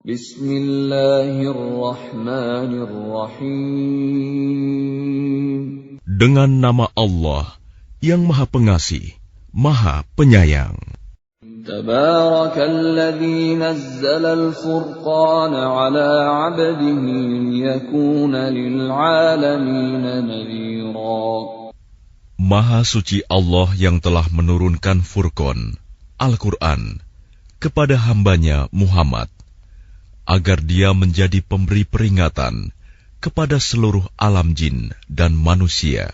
Bismillahirrahmanirrahim. Dengan nama Allah yang Maha Pengasih, Maha Penyayang. Tabarakalladzi nazzala al-furqana 'ala 'abdihi liyakuna lil'alamina nadhira. Maha suci Allah yang telah menurunkan Furqan, Al-Quran, kepada hambanya Muhammad, agar dia menjadi pemberi peringatan kepada seluruh alam jin dan manusia.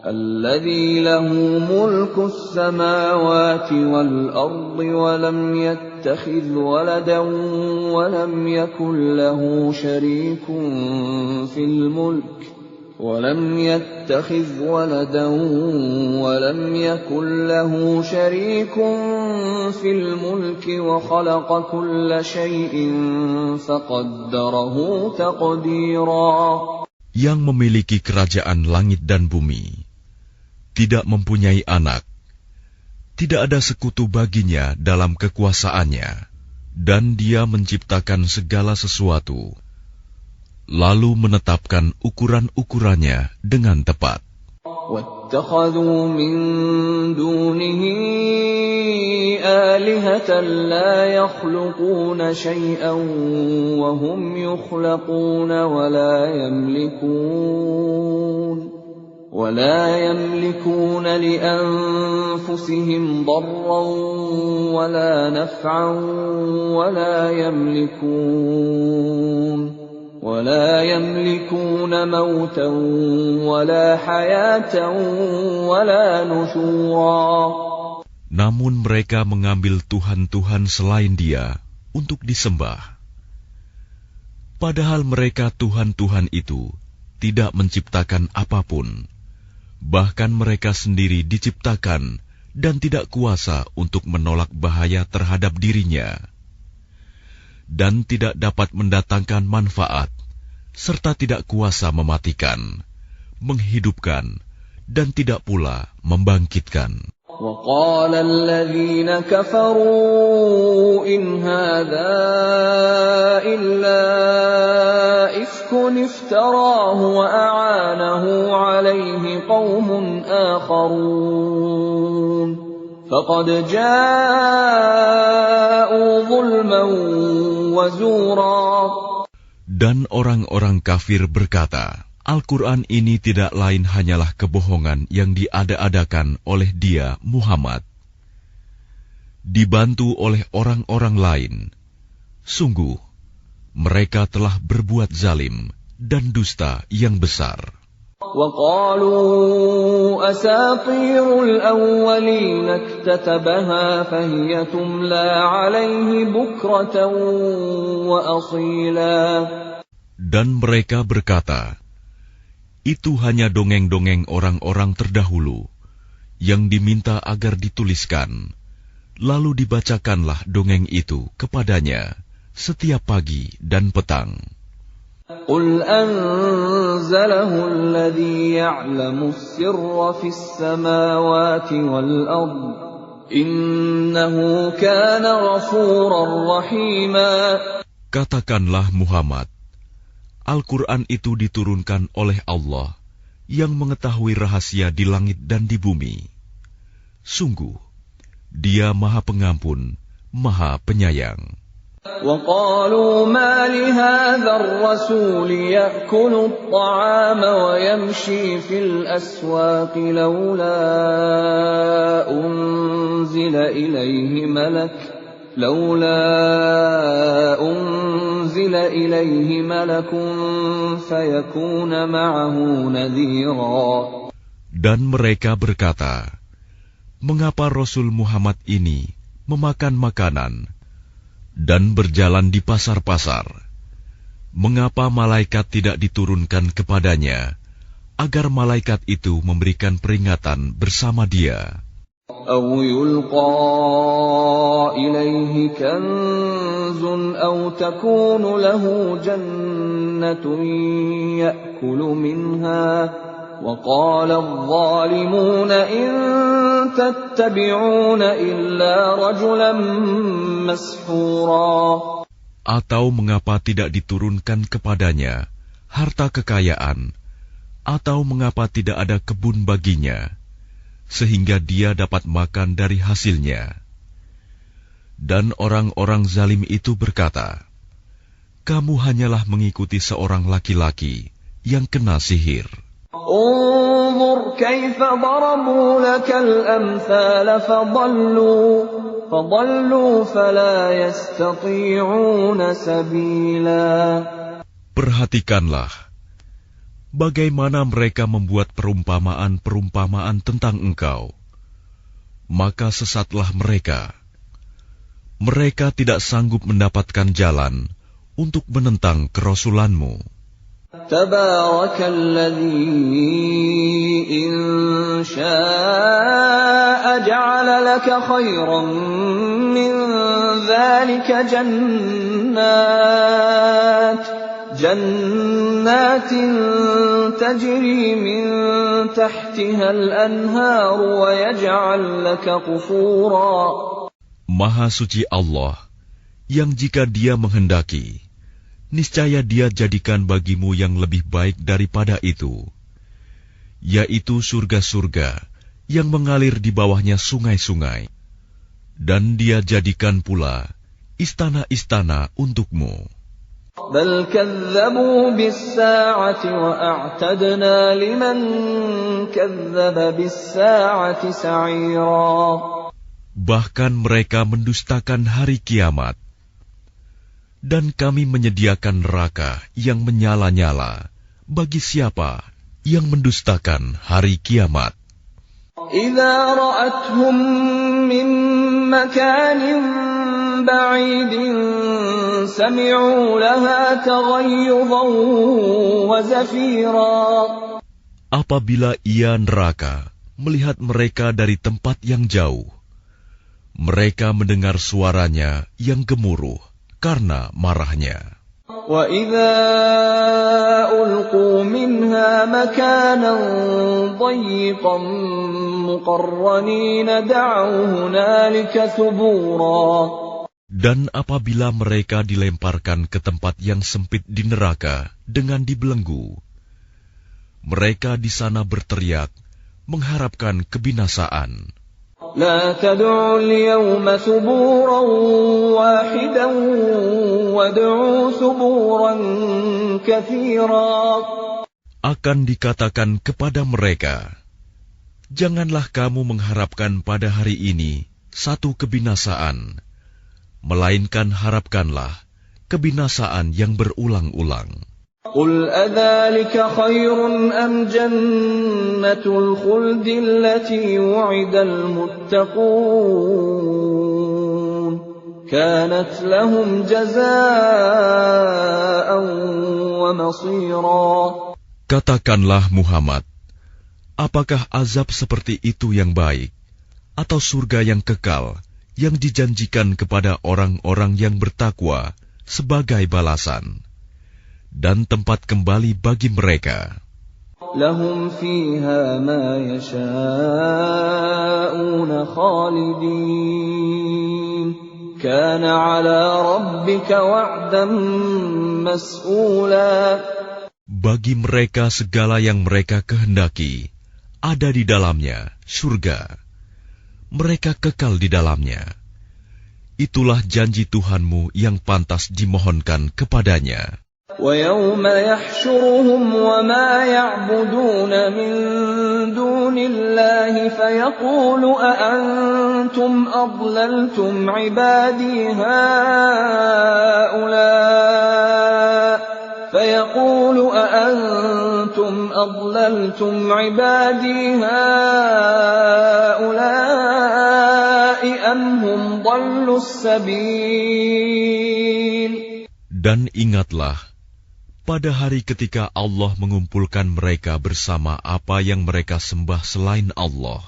Alladzi lahu mulkus samawati wal ardi wa lam yattakhidh waladan wa lam yakul lahu syarikun fil mulk ولم يتخذ ولدا ولم يكن له شريك في الملك وخلق كل شيء فقدره تقديرا. Yang memiliki kerajaan langit dan bumi, tidak mempunyai anak, tidak ada sekutu baginya dalam kekuasaannya, dan dia menciptakan segala sesuatu, lalu menetapkan ukuran-ukurannya dengan tepat. وَاتَّخَذُوا مِن دُونِهِ آلِهَةً لَّا يَخْلُقُونَ شَيْئًا وَهُمْ يُخْلَقُونَ وَلَا يَمْلِكُونَ لِأَنفُسِهِمْ ضَرًّا وَلَا نَفْعًا ولا يملكون موتا ولا حياة ولا نشورا. Namun mereka mengambil Tuhan-Tuhan selain Dia untuk disembah. Padahal mereka Tuhan-Tuhan itu tidak menciptakan apapun. Bahkan mereka sendiri diciptakan dan tidak kuasa untuk menolak bahaya terhadap dirinya, dan tidak dapat mendatangkan manfaat, serta tidak kuasa mematikan, menghidupkan, dan tidak pula membangkitkan. وَقَالَ الَّذِينَ كَفَرُوا إِنْ هَذَا إِلَّا إِفْكٌ افْتَرَاهُ وَأَعَانَهُ عَلَيْهِ قَوْمٌ آخَرُونَ فَقَدْ جَاءُوا ظُلْمًا وَزُورًا. Dan orang-orang kafir berkata, Al-Quran ini tidak lain hanyalah kebohongan yang diada-adakan oleh dia, Muhammad, dibantu oleh orang-orang lain. Sungguh, mereka telah berbuat zalim dan dusta yang besar. وَقَالُوا أَسَاطِيرُ الْأَوَّلِينَ اكْتَتَبَهَا فَهِيَ تُمْلَى عَلَيْهِ بُكْرَةً وَأَصِيلًا. Dan mereka berkata, itu hanya dongeng-dongeng orang-orang terdahulu yang diminta agar dituliskan, lalu dibacakanlah dongeng itu kepadanya setiap pagi dan petang. قُلْ أَنزَلَهُ الَّذِي يَعْلَمُ السِّرَّ فِي السَّمَاوَاتِ وَالْأَرْضِ إِنَّهُ كَانَ غَفُورًا رَّحِيمًا. Katakanlah Muhammad, Al-Quran itu diturunkan oleh Allah yang mengetahui rahasia di langit dan di bumi. Sungguh, Dia Maha Pengampun, Maha Penyayang. وَقَالُوا مَا لِهَذَا الرَّسُولِ يَأْكُلُ الطَّعَامَ وَيَمْشِي فِي الْأَسْوَاقِ لَوْلَا أُنزِلَ إِلَيْهِ مَلَكٌ فَيَكُونَ مَعَهُ نَذِيرًا. Dan mereka berkata, mengapa Rasul Muhammad ini memakan makanan dan berjalan di pasar-pasar? Mengapa malaikat tidak diturunkan kepadanya, agar malaikat itu memberikan peringatan bersama dia? أَوْ يُلْقَى إِلَيْهِ كَنزٌ أَوْ تَكُونُ لَهُ جَنَّةٌ يَأْكُلُ مِنْهَا وَقَالَ الظَّالِمُونَ إِن تَتَّبِعُونَ إِلَّا رَجُلًا مَّسْحُورًا. Atau mengapa tidak diturunkan kepadanya harta kekayaan, atau mengapa tidak ada kebun baginya, sehingga dia dapat makan dari hasilnya? Dan orang-orang zalim itu berkata, kamu hanyalah mengikuti seorang laki-laki yang kena sihir. Unzur kaifa darabu lakal amthal fadallu fala yastati'una sabila. Perhatikanlah bagaimana mereka membuat perumpamaan-perumpamaan tentang engkau, maka sesatlah mereka. Mereka tidak sanggup mendapatkan jalan untuk menentang kerasulanmu. Tabarakalladzi in syaa'a ja'ala laka khairan min dzalika jannatin tajri min tahtiha al-anhar wa yaj'al laka qusura. Maha suci Allah, yang jika Dia menghendaki, niscaya Dia jadikan bagimu yang lebih baik daripada itu, yaitu surga-surga yang mengalir di bawahnya sungai-sungai, dan Dia jadikan pula istana-istana untukmu. Bal kadzabu bis-saa'ati wa a'tadna liman kadzdzaba bis-saa'ati sa'ira. Bahkan mereka mendustakan hari kiamat, dan kami menyediakan neraka yang menyala-nyala bagi siapa yang mendustakan hari kiamat. Idza ra'athum min makanin ba'idin sami'u laha taghayyuzan wa zafira. Apabila ia neraka melihat mereka dari tempat yang jauh, mereka mendengar suaranya yang gemuruh karena marahnya. Wa idza ulqu minha makanan dayyiqan muqarranin da'u hunalika thubura. Dan apabila mereka dilemparkan ke tempat yang sempit di neraka dengan dibelenggu, mereka di sana berteriak mengharapkan kebinasaan. La tad'u al-yawma thuburan wahidan wad'u thuburan katsira. Akan dikatakan kepada mereka, janganlah kamu mengharapkan pada hari ini satu kebinasaan, melainkan harapkanlah kebinasaan yang berulang-ulang. Qul adzalika khairun am jannatul khuldi allati wu'idal muttaqun kanat lahum jazaa'an wa masira. Katakanlah Muhammad, apakah azab seperti itu yang baik, atau surga yang kekal yang dijanjikan kepada orang-orang yang bertakwa sebagai balasan dan tempat kembali bagi mereka? Lahum fiha ma yasha'una khalidin kana 'ala rabbika wa'dan mas'ula. Bagi mereka segala yang mereka kehendaki ada di dalamnya surga. Mereka kekal di dalamnya. Itulah janji Tuhanmu yang pantas dimohonkan kepadanya. وَيَوْمَ يَحْشُرُهُمْ وَمَا يَعْبُدُونَ مِن دُونِ اللَّهِ فَيَقُولُ أَأَنْتُمْ أَضْلَلْتُمْ عِبَادِي هَؤُلَاءِ أَمْ هُمْ ضَلُّوا السَّبِيلَ. Dan ingatlah, pada hari ketika Allah mengumpulkan mereka bersama apa yang mereka sembah selain Allah.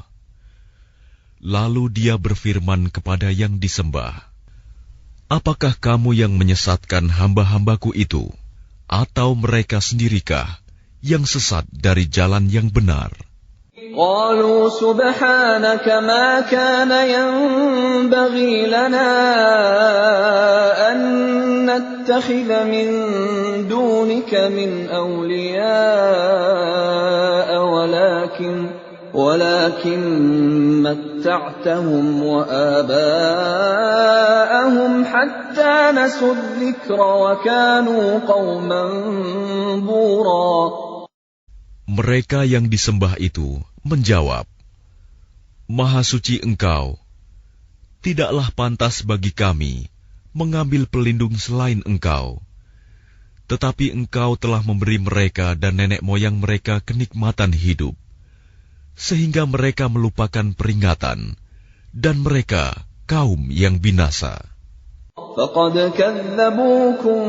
Lalu Dia berfirman kepada yang disembah, apakah kamu yang menyesatkan hamba-hambaku itu, atau mereka sendirikah yang sesat dari jalan yang benar? قالوا سبحانك ما كان ينبغي لنا أن نتخذ من دونك من أولياء ولكن متعتهم وآباءهم حتى نسوا الذكر وكانوا قوما بورا. Mereka yang disembah itu menjawab, Maha suci Engkau, tidaklah pantas bagi kami mengambil pelindung selain Engkau. Tetapi Engkau telah memberi mereka dan nenek moyang mereka kenikmatan hidup, sehingga mereka melupakan peringatan, dan mereka kaum yang binasa. فَقَدْ كَذَّبُوكُمْ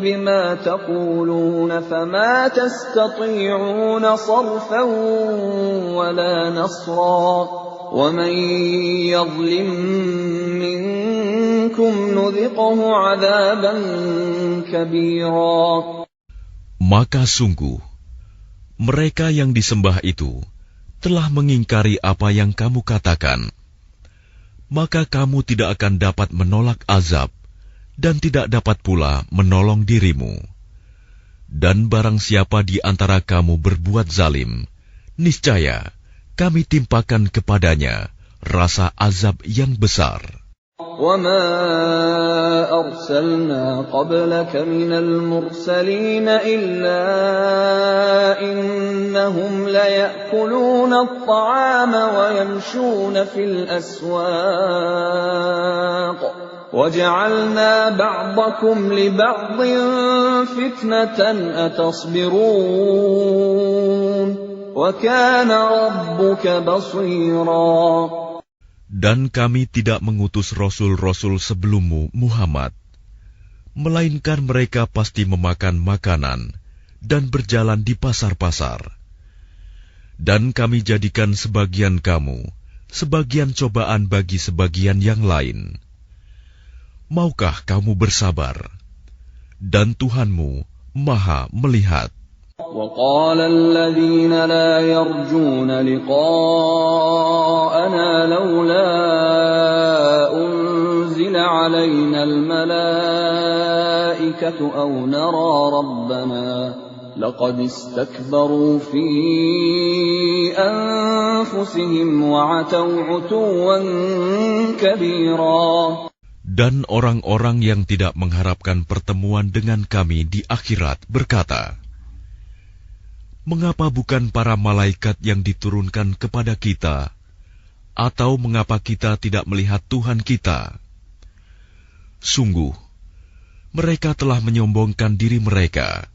بِمَا تَقُولُونَ فَمَا تَسْتَطِيعُونَ صَرْفًا وَلَا نَصْرًا وَمَنْ يَظْلِمْ مِنْكُمْ نُذِقْهُ عَذَابًا كَبِيرًا. Maka sungguh, mereka yang disembah itu telah mengingkari apa yang kamu katakan. Maka kamu tidak akan dapat menolak azab, dan tidak dapat pula menolong dirimu. Dan barang siapa di antara kamu berbuat zalim, niscaya kami timpakan kepadanya rasa azab yang besar. وَمَا أَرْسَلْنَا قَبْلَكَ مِنَ الْمُرْسَلِينَ إِلَّا إِنَّهُمْ لَيَأْكُلُونَ الطَّعَامَ وَيَمْشُونَ فِي الْأَسْوَاقِ وَجَعَلْنَا بَعْضَكُمْ لِبَعْضٍ فِتْنَةً أَتَصْبِرُونَ وَكَانَ رَبُّكَ بَصِيرًا. Dan kami tidak mengutus rasul-rasul sebelummu, Muhammad, melainkan mereka pasti memakan makanan dan berjalan di pasar-pasar. Dan kami jadikan sebagian kamu sebagian cobaan bagi sebagian yang lain. Maukah kamu bersabar? Dan Tuhanmu Maha melihat. وَقَالَ الَّذِينَ لَا يَرْجُونَ لِقَاءَنَا لَوْلَا أُنْزِلَ عَلَيْنَا الْمَلَائِكَةُ أَوْ نَرَى رَبَّنَا لَقَدِ اسْتَكْبَرُوا فِي أَنفُسِهِمْ وَعَتَوْا عُتُوًّا كَبِيرًا. Dan orang-orang yang tidak mengharapkan pertemuan dengan kami di akhirat berkata, mengapa bukan para malaikat yang diturunkan kepada kita? Atau mengapa kita tidak melihat Tuhan kita? Sungguh, mereka telah menyombongkan diri mereka,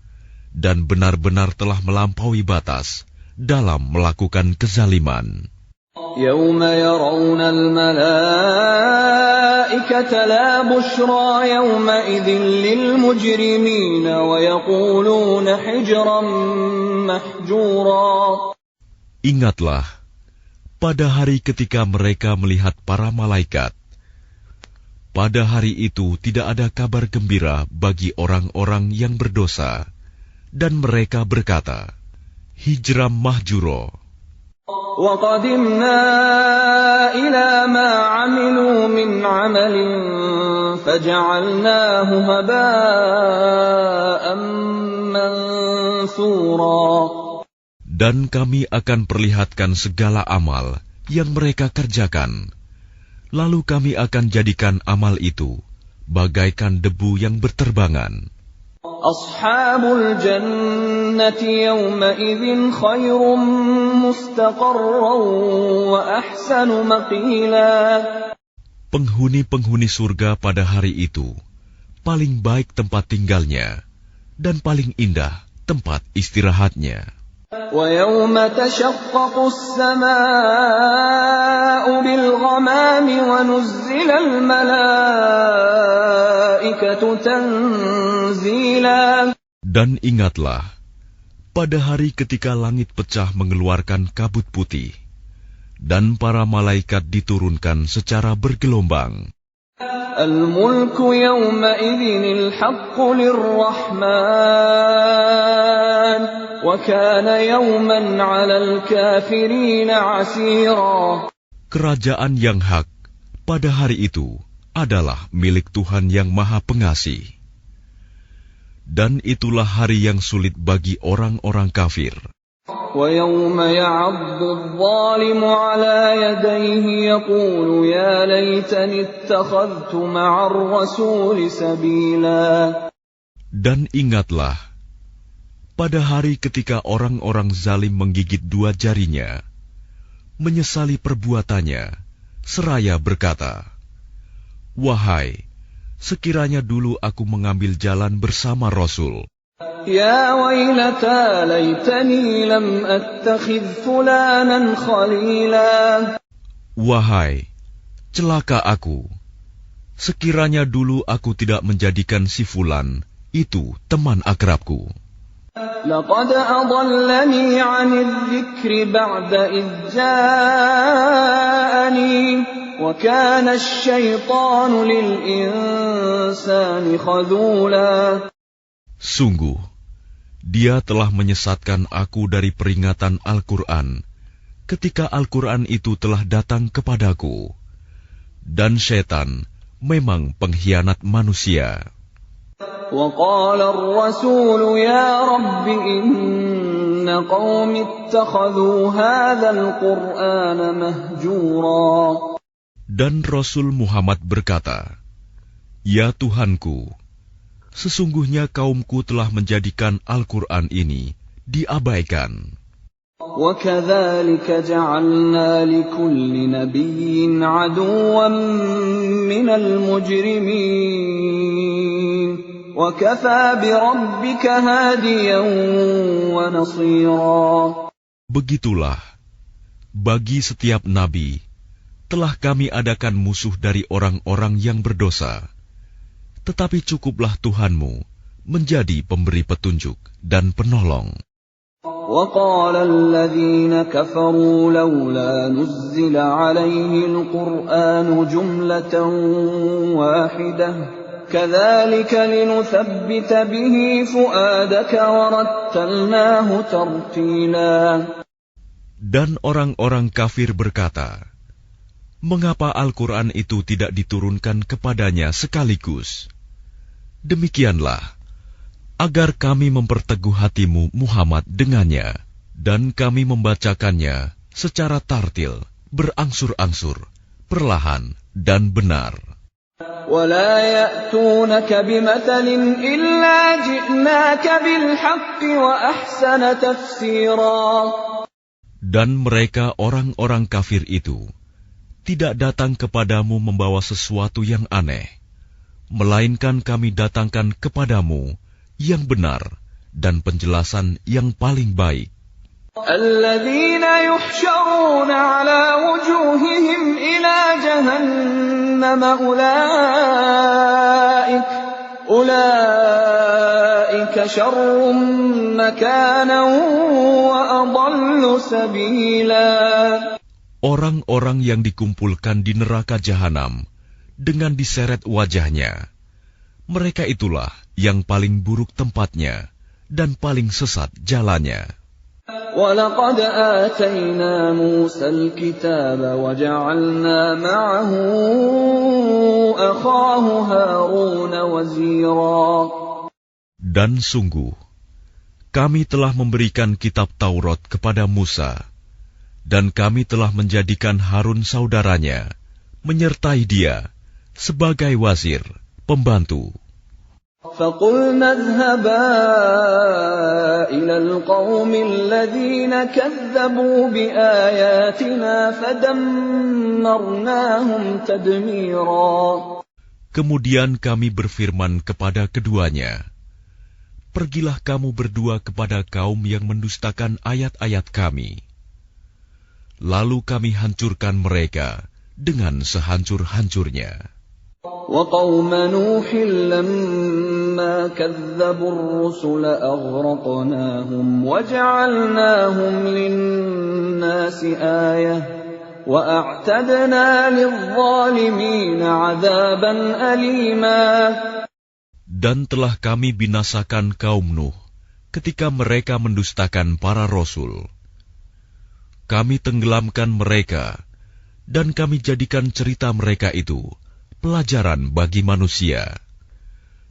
dan benar-benar telah melampaui batas dalam melakukan kezaliman. يَوْمَ يَرَوْنَ الْمَلَائِكَةَ لَا بُشْرَى يَوْمَئِذٍ لِلْمُجْرِمِينَ وَيَقُولُونَ حِجْرًا مَحْجُورًا. Ingatlah, pada hari ketika mereka melihat para malaikat, pada hari itu tidak ada kabar gembira bagi orang-orang yang berdosa, dan mereka berkata, hijram mahjuro. وَقَدِمْنَا إِلَى مَا عَمِلُوا مِنْ عَمَلٍ فَجَعَلْنَاهُ هَبَاءً مَنْثُورًا. Dan kami akan perlihatkan segala amal yang mereka kerjakan, lalu kami akan jadikan amal itu bagaikan debu yang berterbangan. Ashabul jannati yawma idzin khairum mustaqarran wa ahsanu maqila. Penghuni-penghuni surga pada hari itu paling baik tempat tinggalnya dan paling indah tempat istirahatnya. Wa yawma tashaqqaqu as-samaa'u bil ghamami wa nuzzila al malaa'ikatu tanzila. Dan ingatlah, pada hari ketika langit pecah mengeluarkan kabut putih, dan para malaikat diturunkan secara bergelombang. الملك يومئذ الحق للرحمن وكان يوما على الكافرين عسيرا. Kerajaan yang hak pada hari itu adalah milik Tuhan yang Maha Pengasih. Dan itulah hari yang sulit bagi orang-orang kafir. وَيَوْمَ يَعَضُّ الظَّالِمُ عَلَى يَدَيْهِ يَقُولُ يَا لَيْتَنِي اتَّخَذْتُ مَعَ الرَّسُولِ سَبِيلًا. Dan ingatlah, pada hari ketika orang-orang zalim menggigit dua jarinya, menyesali perbuatannya, seraya berkata, "Wahai, sekiranya dulu aku mengambil jalan bersama Rasul. Ya wailata laitani lam attakhidh fulanan khalila." Wahai, celaka aku, sekiranya dulu aku tidak menjadikan si Fulan itu teman akrabku. Laqad adallani 'anil dzikri ba'da idh ja'ani wa kana asy-syaitanu lil insani khadhula. Sungguh, dia telah menyesatkan aku dari peringatan Al-Quran ketika Al-Quran itu telah datang kepadaku. Dan syaitan memang pengkhianat manusia. وَقَالَ الرَّسُولُ يَا رَبِّ إِنَّ قَوْمِي اتَّخَذُوا هَذَا الْقُرْآنَ مَهْجُورًا. Dan Rasul Muhammad berkata, "Ya Tuhanku, sesungguhnya kaumku telah menjadikan Al-Quran ini diabaikan." وَكَذَلِكَ جَعَلْنَا لِكُلِّ نَبِيٍّ عَدُوًّا مِّنَ الْمُجْرِمِينَ وَكَفَى بِرَبِّكَ هَادِيًا وَنَصِيرًا. Begitulah, bagi setiap nabi telah kami adakan musuh dari orang-orang yang berdosa. Tetapi cukuplah Tuhanmu menjadi pemberi petunjuk dan penolong. وَقَالَ الَّذِينَ كَفَرُوا لَوْلَا نُزِّلَ عَلَيْهِ الْقُرْآنُ جُمْلَةً وَاحِدَةً كَذَلِكَ لِنُثَبِّتَ بِهِ فُؤَادَكَ وَرَتَّلْنَاهُ تَرْتِيلًا. Dan orang-orang kafir berkata, "Mengapa Al-Quran itu tidak diturunkan kepadanya sekaligus?" Demikianlah, agar kami memperteguh hatimu Muhammad dengannya, dan kami membacakannya secara tartil, berangsur-angsur, perlahan dan benar. وَلَا يَأْتُونَكَ بِمَثَلٍ إِلَّا جِئْنَاكَ بِالْحَقِّ وَأَحْسَنَ تَفْسِيرًا. Dan mereka orang-orang kafir itu tidak datang kepadamu membawa sesuatu yang aneh, melainkan kami datangkan kepadamu yang benar dan penjelasan yang paling baik. الَّذِينَ يُحْشَرُونَ عَلَى وُجُوهِهِمْ إِلَى جَهَنَّمَ أُولَئِكَ شَرٌّ مَكَانًا وَأَضَلُّ سَبِيلًا. Orang-orang yang dikumpulkan di neraka jahanam dengan diseret wajahnya, mereka itulah yang paling buruk tempatnya dan paling sesat jalannya. وَلَقَدْ آتَيْنَا مُوسَى الْكِتَابَ وَجَعَلْنَا مَعَهُ أَخَاهُ هَارُونَ وَزِيرًا. Dan sungguh, kami telah memberikan kitab Taurat kepada Musa, dan kami telah menjadikan Harun saudaranya, menyertai dia sebagai wazir, pembantu. فَقُلْنَا اذْهَبَا إِلَى الْقَوْمِ الَّذِينَ كَذَّبُوا بِآيَاتِنَا فَدَمَّرْنَاهُمْ تَدْمِيرًا. Kemudian kami berfirman kepada keduanya, "Pergilah kamu berdua kepada kaum yang mendustakan ayat-ayat kami. Lalu kami hancurkan mereka dengan sehancur-hancurnya." وَقَوْمَ نُوحٍ لَمَّا كَذَّبُوا الرُّسُلَ أَغْرَقْنَاهُمْ وَجَعَلْنَاهُمْ لِلنَّاسِ آيَةً وَأَعْتَدْنَا لِلظَّالِمِينَ عَذَابًا أَلِيمًا. Dan telah kami binasakan kaum Nuh ketika mereka mendustakan para rasul. Kami tenggelamkan mereka, dan kami jadikan cerita mereka itu pelajaran bagi manusia.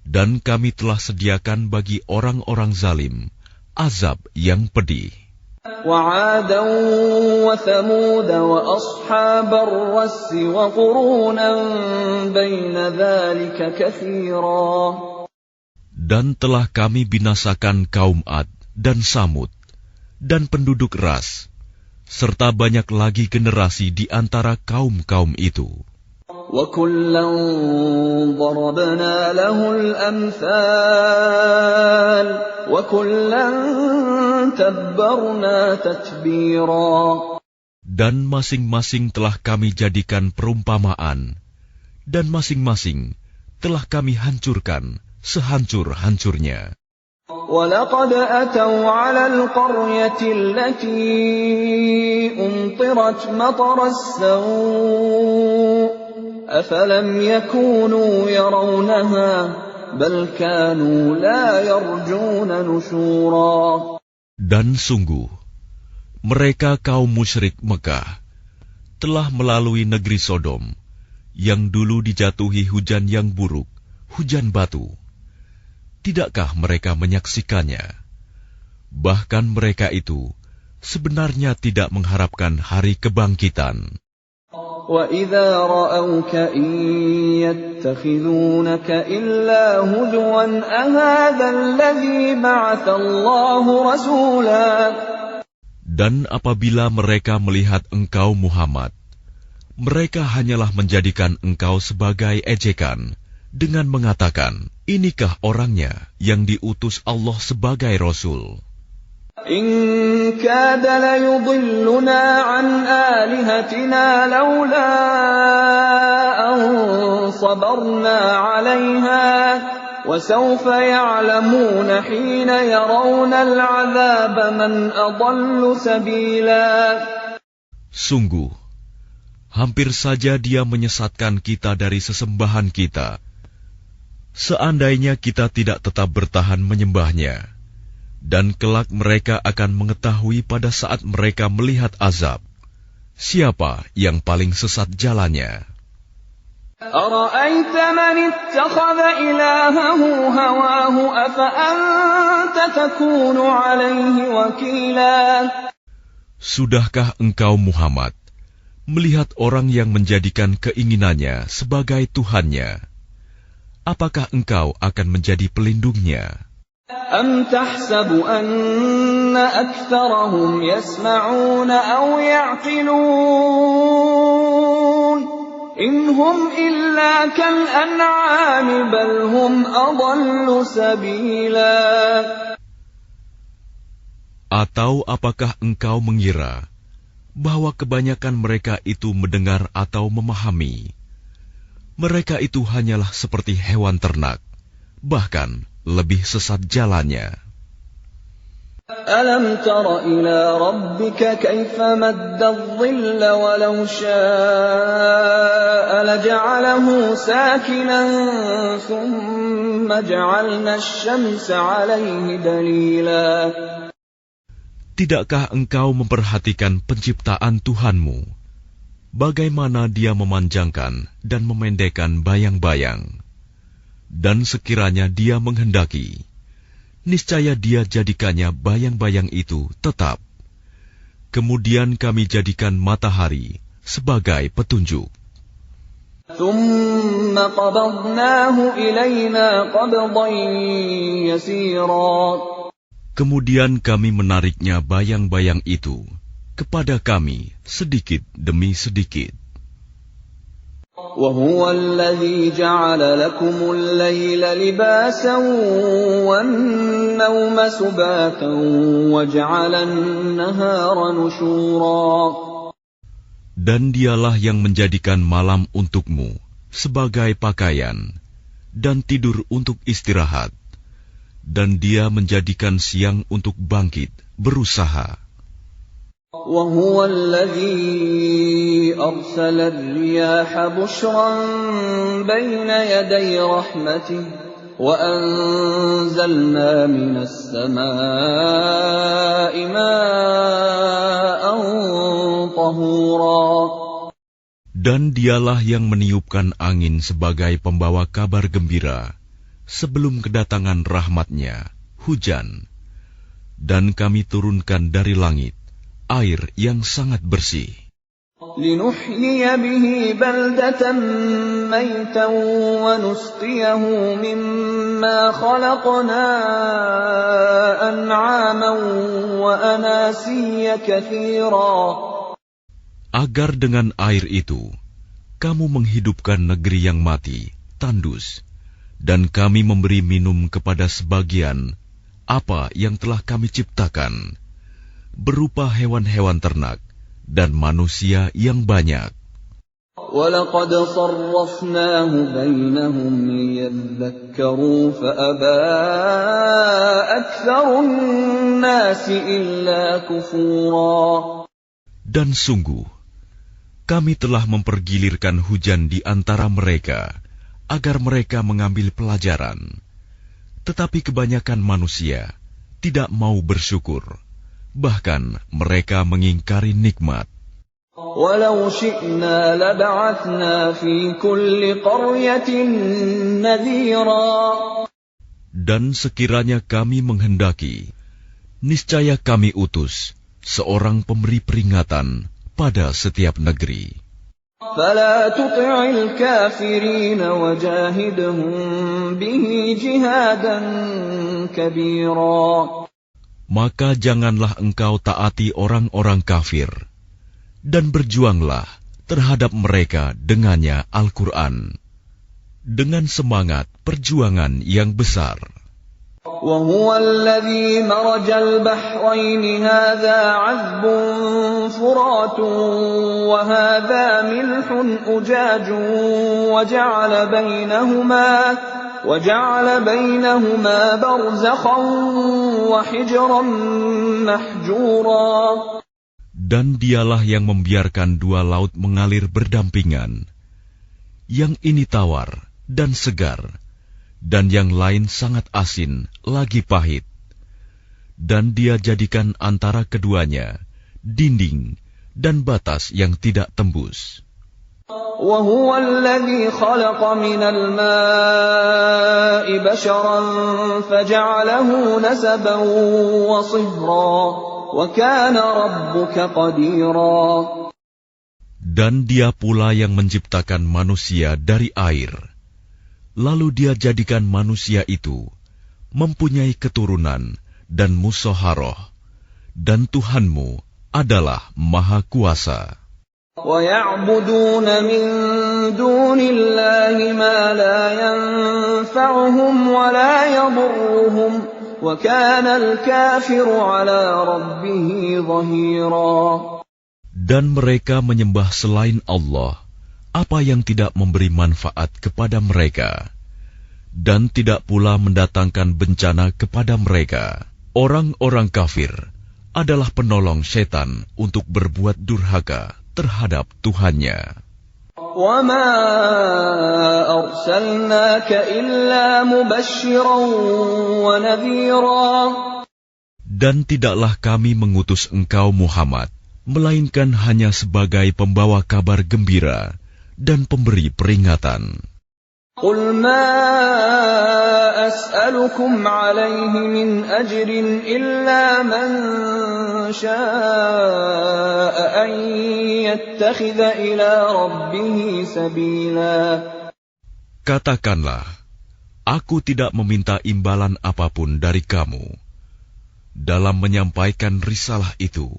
Dan kami telah sediakan bagi orang-orang zalim azab yang pedih. وَعَادًا وَثَمُودَ وَأَصْحَابَ الرَّسِّ وَقُرُونًا بَيْنَ ذَلِكَ كَثِيرًا. Dan telah kami binasakan kaum Ad dan Samud dan penduduk Ras, serta banyak lagi generasi di antara kaum-kaum itu. وَكُلًّا ضَرَبْنَا لَهُ الْأَمْثَالَ وَكُلًّا تَبَّرْنَا تَتْبِيرًا. Dan masing-masing telah kami jadikan perumpamaan, dan masing-masing telah kami hancurkan sehancur-hancurnya. وَلَقَدْ أَتَوْا عَلَى الْقَرْيَةِ الَّتِي أُمْطِرَتْ مَطَرَ السَّوْءِ أَفَلَمْ يَكُونُوا يَرَوْنَهَا بَلْ كَانُوا لَا يَرْجُونَ نُشُورًا. Dan sungguh, mereka kaum musyrik Mekah telah melalui negeri Sodom, yang dulu dijatuhi hujan yang buruk, hujan batu. Tidakkah mereka menyaksikannya? Bahkan mereka itu sebenarnya tidak mengharapkan hari kebangkitan. وَإِذَا رَأَوْكَ إِن يَتَّخِذُونَكَ إِلَّا هُزُوًا أَهَذَا الَّذِي بَعَثَ اللَّهُ رَسُولًا. Dan apabila mereka melihat engkau Muhammad, mereka hanyalah menjadikan engkau sebagai ejekan dengan mengatakan, inikah orangnya yang diutus Allah sebagai Rasul? إِن كَادَ لَيُضِلُّنَا عَنْ آلِهَتِنَا لَوْلَا أَن صَبَرْنَا عَلَيْهَا وَسَوْفَ يَعْلَمُونَ حِينَ يَرَوْنَ الْعَذَابَ مَنْ أَضَلُّ سَبِيلًا. Sungguh, hampir saja dia menyesatkan kita dari sesembahan kita. Seandainya kita tidak tetap bertahan menyembahnya, dan kelak mereka akan mengetahui pada saat mereka melihat azab, siapa yang paling sesat jalannya. أَرَأَيْتَ مَنِ اتَّخَذَ إِلَٰهَهُ هَوَاهُ أَفَأَنتَ تَكُونُ عَلَيْهِ وَكِيلًا. Sudahkah engkau Muhammad melihat orang yang menjadikan keinginannya sebagai Tuhannya? Apakah engkau akan menjadi pelindungnya? أَمْ تَحْسَبُ أَنَّ أَكْثَرَهُمْ يَسْمَعُونَ أَوْ يَعْقِلُونَ إِنْ هُمْ إِلَّا كَالْأَنْعَامِ بَلْ هُمْ أَضَلُّ سَبِيلًا. Atau apakah engkau mengira bahwa kebanyakan mereka itu mendengar atau memahami? Mereka itu hanyalah seperti hewan ternak, bahkan lebih sesat jalannya. أَلَمْ تَرَ إِلَى رَبِّكَ كَيْفَ مَدَّ الظِّلَّ وَلَوْ شَاءَ لَجَعَلَهُ سَاكِنًا ثُمَّ جَعَلْنَا الشَّمْسَ عَلَيْهِ دَلِيلًا. Tidakkah engkau memperhatikan penciptaan Tuhanmu, bagaimana Dia memanjangkan dan memendekkan bayang-bayang? Dan sekiranya Dia menghendaki, niscaya Dia jadikannya bayang-bayang itu tetap. Kemudian kami jadikan matahari sebagai petunjuk. ثُمَّ قَبَضْنَاهُ إِلَيْنَا قَبْضًا يَسِيرًا. Kemudian kami menariknya bayang-bayang itu kepada kami sedikit demi sedikit. وَهُوَ الَّذِي جَعَلَ لَكُمُ اللَّيْلَ لِبَاسًا وَالنَّوْمَ سُبَاتًا وَجَعَلَ النَّهَارَ نُشُورًا. Dan Dialah yang menjadikan malam untukmu sebagai pakaian dan tidur untuk istirahat, dan Dia menjadikan siang untuk bangkit, berusaha. وهو الذي أرسل الرياح بشرا بين يدي رحمته وأنزلنا من السماء ماء طهورا. Dan dialah yang meniupkan angin sebagai pembawa kabar gembira sebelum kedatangan rahmat-Nya, hujan. Dan kami turunkan dari langit air yang sangat bersih. لِنُحْيِيَ بِهِ بَلْدَةً مَيْتًا وَنُسْقِيَهُ مِمَّا خَلَقْنَا أَنْعَامًا وَأَنَاسِيَّ كَثِيرًا. Agar dengan air itu kamu menghidupkan negeri yang mati, tandus, dan kami memberi minum kepada sebagian apa yang telah kami ciptakan, berupa hewan-hewan ternak dan manusia yang banyak. وَلَقَدْ صَرَّفْنَاهُ بَيْنَهُمْ لِيَذَّكَّرُوا فَأَبَى أَكْثَرُ النَّاسِ إِلَّا كُفُورًا. Dan sungguh, kami telah mempergilirkan hujan di antara mereka agar mereka mengambil pelajaran. Tetapi kebanyakan manusia tidak mau bersyukur, bahkan mereka mengingkari nikmat. وَلَوْ شِئْنَا لَبَعَثْنَا فِي كُلِّ قَرْيَةٍ نَذِيرًا. Dan sekiranya kami menghendaki, niscaya kami utus seorang pemberi peringatan pada setiap negeri. فَلَا تُطِعِ الْكَافِرِينَ وَجَاهِدْهُم بِهِ جِهَادًا كَبِيرًا. Maka janganlah engkau taati orang-orang kafir, dan berjuanglah terhadap mereka dengannya Al-Quran, dengan semangat perjuangan yang besar. وَهُوَ الَّذِي مَرَجَ الْبَحْرَيْنِ هَذَا عَذْبٌ فُرَاتٌ وَهَذَا مِلْحٌ أُجَاجٌ وَجَعَلَ بَيْنَهُمَا بَرْزَخًا وَحِجْرًا مَحْجُورًا. Dan dialah yang membiarkan dua laut mengalir berdampingan, yang ini tawar dan segar, dan yang lain sangat asin lagi pahit. Dan Dia jadikan antara keduanya dinding dan batas yang tidak tembus. وَهُوَ الَّذِي خَلَقَ مِنَ الْمَاءِ بَشَرًا فَجَعَلَهُ نَسَبًا وَصِهْرًا وَكَانَ رَبُّكَ قَدِيرًا. Dan Dia pula yang menciptakan manusia dari air. Lalu Dia jadikan manusia itu mempunyai keturunan dan musyawarah, dan Tuhanmu adalah Maha Kuasa. وَيَعْبُدُونَ مِن دُونِ اللَّهِ مَا لَا يَنفَعُهُمْ وَلَا يَضُرُّهُمْ وَكَانَ الْكَافِرُ عَلَى رَبِّهِ ظَهِيرًا. Dan mereka menyembah selain Allah apa yang tidak memberi manfaat kepada mereka, dan tidak pula mendatangkan bencana kepada mereka. Orang-orang kafir adalah penolong setan untuk berbuat durhaka terhadap Tuhannya. وَمَا أَرْسَلْنَاكَ إِلَّا مُبَشِّرًا وَنَذِيرًا. Dan tidaklah kami mengutus engkau Muhammad, melainkan hanya sebagai pembawa kabar gembira dan pemberi peringatan. قُلْ مَا أَسْأَلُكُمْ عَلَيْهِ مِنْ أَجْرٍ إِلَّا مَنْ شَاءَ أَنْ يَتَّخِذَ إِلَى رَبِّهِ سَبِيلًا. Katakanlah, aku tidak meminta imbalan apapun dari kamu dalam menyampaikan risalah itu,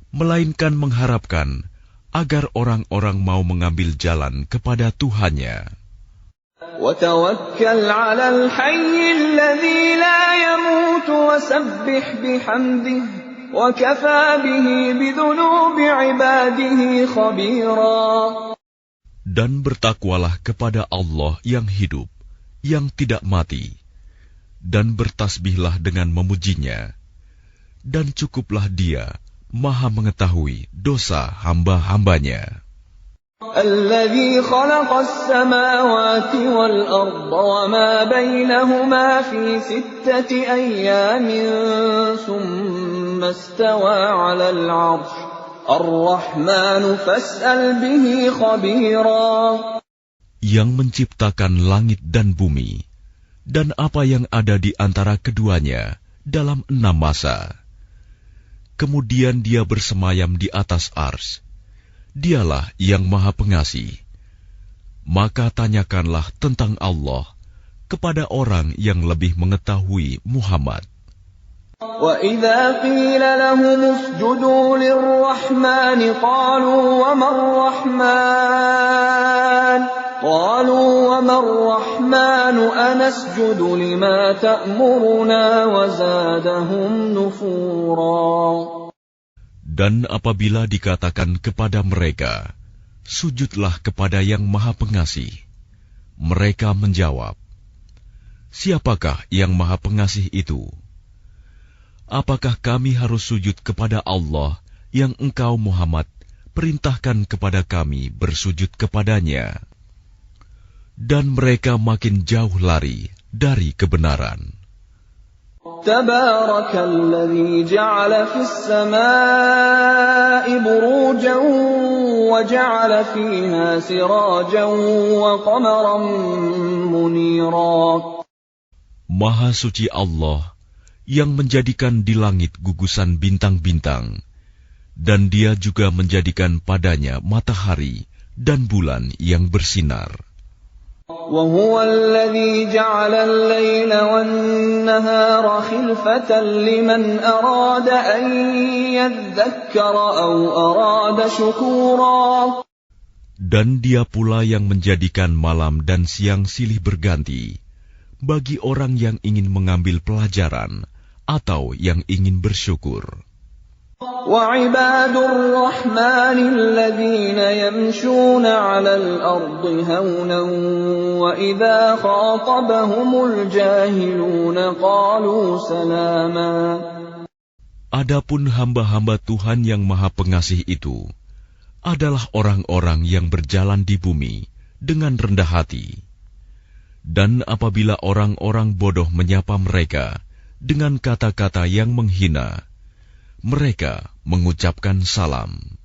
melainkan mengharapkan agar orang-orang mau mengambil jalan kepada Tuhannya. وَتَوَكَّلْ عَلَى الْحَيِّ الَّذِي لَا يَمُوتُ وَسَبِّحْ بِحَمْدِهِ وَكَفَى بِهِ بِذُنُوبِ عِبَادِهِ خَبِيرًا. Dan bertakwalah kepada Allah yang hidup, yang tidak mati, dan bertasbihlah dengan memujinya, dan cukuplah Dia Maha mengetahui dosa hamba-hambanya. الذي خلق السماوات والأرض وما بينهما في 6 أيام ثم استوى على العرش الرحمن فاسأل به خبيرا. Yang menciptakan langit dan bumi dan apa yang ada di antara keduanya dalam 6 masa. Kemudian dia bersemayam di atas ars. Dialah yang Maha Pengasih. Maka tanyakanlah tentang Allah kepada orang yang lebih mengetahui Muhammad. وَإِذَا قِيلَ لَهُمُ اسْجُدُوا لِلرَّحْمَنِ قَالُوا وَمَا الرَّحْمَنُ أَنَسْجُدُ لِمَا تَأْمُرُنَا وَزَادَهُمْ نُفُورًا. Dan apabila dikatakan kepada mereka, sujudlah kepada yang Maha Pengasih, mereka menjawab, siapakah yang Maha Pengasih itu? Apakah kami harus sujud kepada Allah yang engkau Muhammad perintahkan kepada kami bersujud kepadanya? Dan mereka makin jauh lari dari kebenaran. تبارك الذي جعل في السماء بروجا وجعل فيها سراجا وقمرا منيرا. Maha suci Allah yang menjadikan di langit gugusan bintang-bintang, dan Dia juga menjadikan padanya matahari dan bulan yang bersinar. وهو الذي جعل الليل والنهار خلفة لمن أراد أن يذكر أو أراد شكورا. Dan Dia pula yang menjadikan malam dan siang silih berganti bagi orang yang ingin mengambil pelajaran atau yang ingin bersyukur. وعباد الرحمن الذين يمشون على الأرض هونا وإذا خاطبهم الجاهلون قالوا سلاما. Adapun hamba-hamba Tuhan yang Maha Pengasih itu adalah orang-orang yang berjalan di bumi dengan rendah hati. Dan apabila orang-orang bodoh menyapa mereka dengan kata-kata yang menghina, mereka mengucapkan salam.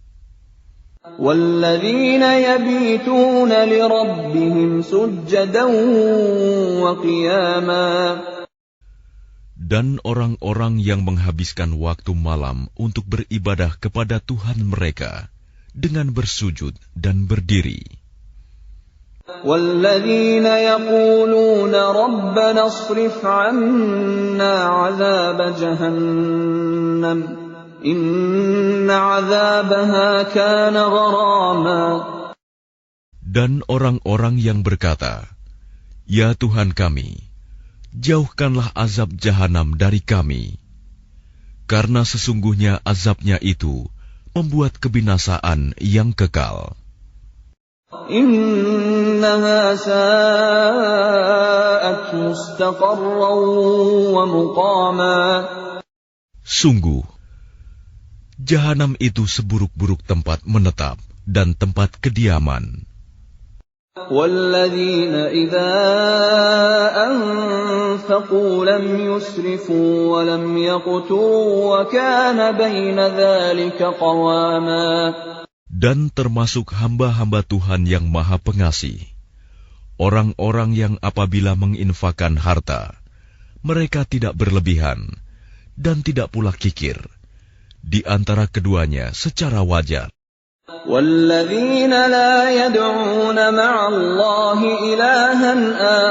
وَالَّذِينَ يَبِيتُونَ لِرَبِّهِمْ سُجَّدًا وَقِيَامًا. Dan orang-orang yang menghabiskan waktu malam untuk beribadah kepada Tuhan mereka dengan bersujud dan berdiri. وَالَّذِينَ يَقُولُونَ رَبَّنَا اصْرِفْ عَنَّا عَذَابَ جَهَنَّمَ إِنَّ عَذَابَهَا كَانَ غَرَامًا. Dan orang-orang yang berkata, Ya Tuhan kami, jauhkanlah azab jahanam dari kami, karena sesungguhnya azabnya itu membuat kebinasaan yang kekal. إِنَّهَا سَاءَتْ مُسْتَقَرًّا وَمُقَامًا. Sungguh, jahanam itu seburuk-buruk tempat menetap dan tempat kediaman. وَالَّذِينَ إِذَا أَنفَقُوا لَمْ يُسْرِفُوا وَلَمْ يَقْتُرُوا وَكَانَ بَيْنَ ذَلِكَ قَوَامًا. Dan termasuk hamba-hamba Tuhan yang Maha Pengasih, orang-orang yang apabila menginfakkan harta, mereka tidak berlebihan dan tidak pula kikir, di antara keduanya secara wajar. وَالَّذِينَ لَا يَدْعُونَ مَعَ اللَّهِ إِلَٰهًا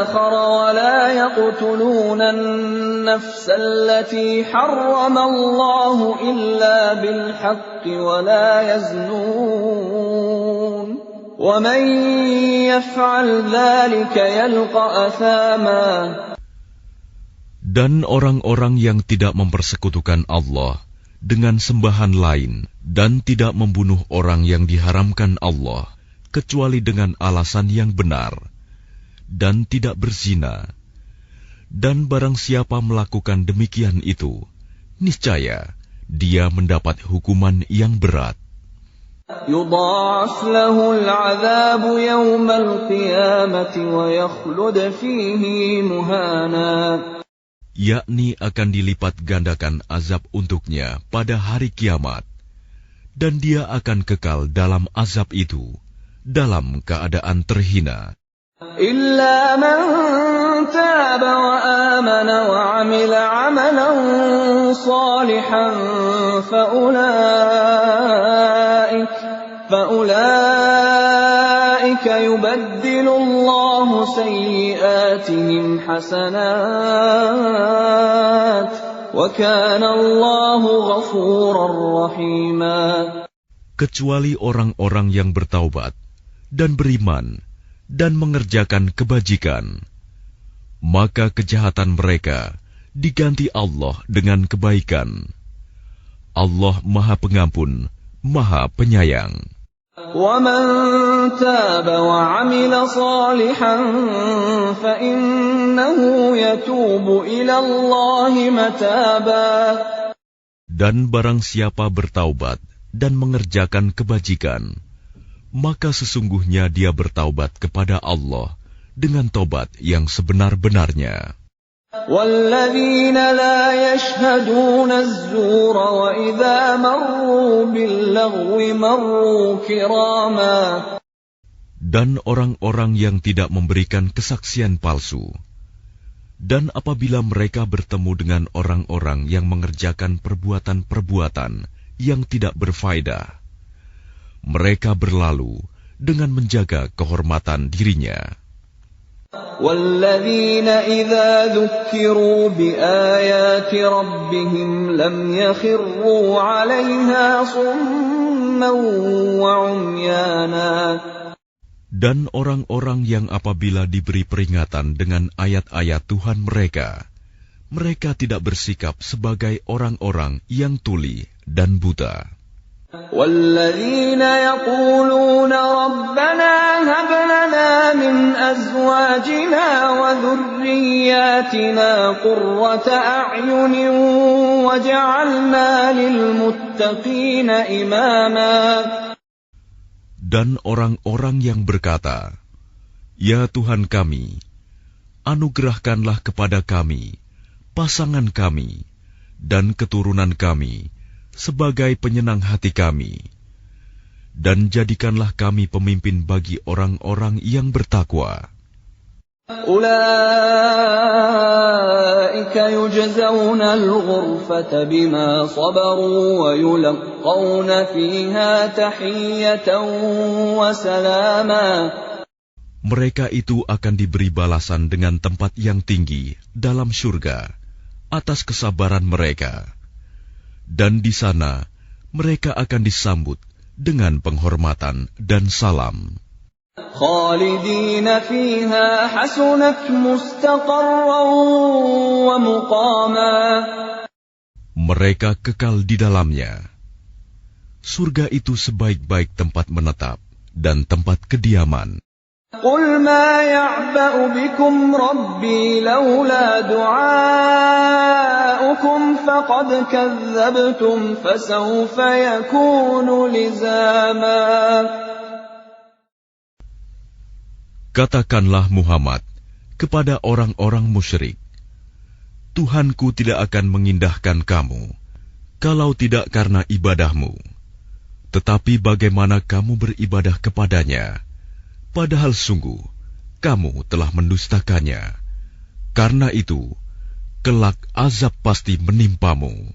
آخَرَ وَلَا يَقْتُلُونَ النَّفْسَ الَّتِي حَرَّمَ اللَّهُ إِلَّا بِالْحَقِّ وَلَا يَزْنُونَ وَمَن يَفْعَلْ ذَلِكَ يَلْقَ أَثَامًا. Dan orang-orang yang tidak mempersekutukan Allah dengan sembahan lain dan tidak membunuh orang yang diharamkan Allah kecuali dengan alasan yang benar dan tidak berzina, dan barang siapa melakukan demikian itu, niscaya dia mendapat hukuman yang berat. يضاعف له العذاب يوم القيامة ويخلد فيه مهانا. Yakni akan dilipat gandakan azab untuknya pada hari kiamat, dan dia akan kekal dalam azab itu dalam keadaan terhina. إلا من تاب وآمن وعمل عملا صالحا فأولئك يبدل الله سيئاتهم حسنات وكان الله غفورا رحيما. Kecuali orang-orang yang bertaubat dan beriman dan mengerjakan kebajikan, maka kejahatan mereka diganti Allah dengan kebaikan. Allah Maha Pengampun, Maha Penyayang. وَمَن تَابَ وَعَمِلَ صَالِحًا فَإِنَّهُ يَتُوبُ إِلَى اللَّهِ مَتَابًا. Dan barang siapa bertaubat dan mengerjakan kebajikan, maka sesungguhnya dia bertaubat kepada Allah dengan taubat yang sebenar-benarnya. وَالَّذِينَ لَا يَشْهَدُونَ الزُّورَ وَإِذَا مَرُّوا بِاللَّغْوِ مَرُّوا كِرَامًا. Dan orang-orang yang tidak memberikan kesaksian palsu, dan apabila mereka bertemu dengan orang-orang yang mengerjakan perbuatan-perbuatan yang tidak berfaedah, mereka berlalu dengan menjaga kehormatan dirinya. وَالَّذِينَ إِذَا ذُكِّرُوا بِآيَاتِ رَبِّهِمْ لَمْ يَخِرُّوا عَلَيْهَا صُمًّا وَعُمْيَانًا. Dan orang-orang yang apabila diberi peringatan dengan ayat-ayat Tuhan mereka, mereka tidak bersikap sebagai orang-orang yang tuli dan buta. وَالَّذِينَ يَقُولُونَ رَبَّنَا هَبْ لَنَا مِنْ أَزْوَاجِنَا وَذُرِّيَّاتِنَا قُرَّةَ أَعْيُنٍ وَاجْعَلْنَا لِلْمُتَّقِينَ إِمَامًا. Dan orang-orang yang berkata, "Ya Tuhan kami, anugerahkanlah kepada kami, pasangan kami, dan keturunan kami, sebagai penyenang hati kami, dan jadikanlah kami pemimpin bagi orang-orang yang bertakwa." أُولَئِكَ يُجْزَوْنَ الْغُرْفَةَ بِمَا صَبَرُوا وَيُلَقَّوْنَ فِيهَا تَحِيَّةً وَسَلَامًا. Mereka itu akan diberi balasan dengan tempat yang tinggi dalam syurga atas kesabaran mereka. Dan di sana mereka akan disambut dengan penghormatan dan salam. خَالِدِينَ فِيهَا حَسُنَتْ مُسْتَقَرًّا وَمُقَامًا. Mereka kekal di dalamnya. Surga itu sebaik-baik tempat menetap dan tempat kediaman. قُلْ مَا يَعْبَأُ بِكُمْ رَبِّي لَوْلَا دُعَاؤُكُمْ فَقَدْ كَذَّبْتُمْ فَسَوْفَ يَكُونُ لِزَامًا. Katakanlah Muhammad kepada orang-orang musyrik, Tuhanku tidak akan mengindahkan kamu kalau tidak karena ibadahmu. Tetapi bagaimana kamu beribadah kepadanya, padahal sungguh kamu telah mendustakannya. Karena itu, kelak azab pasti menimpamu.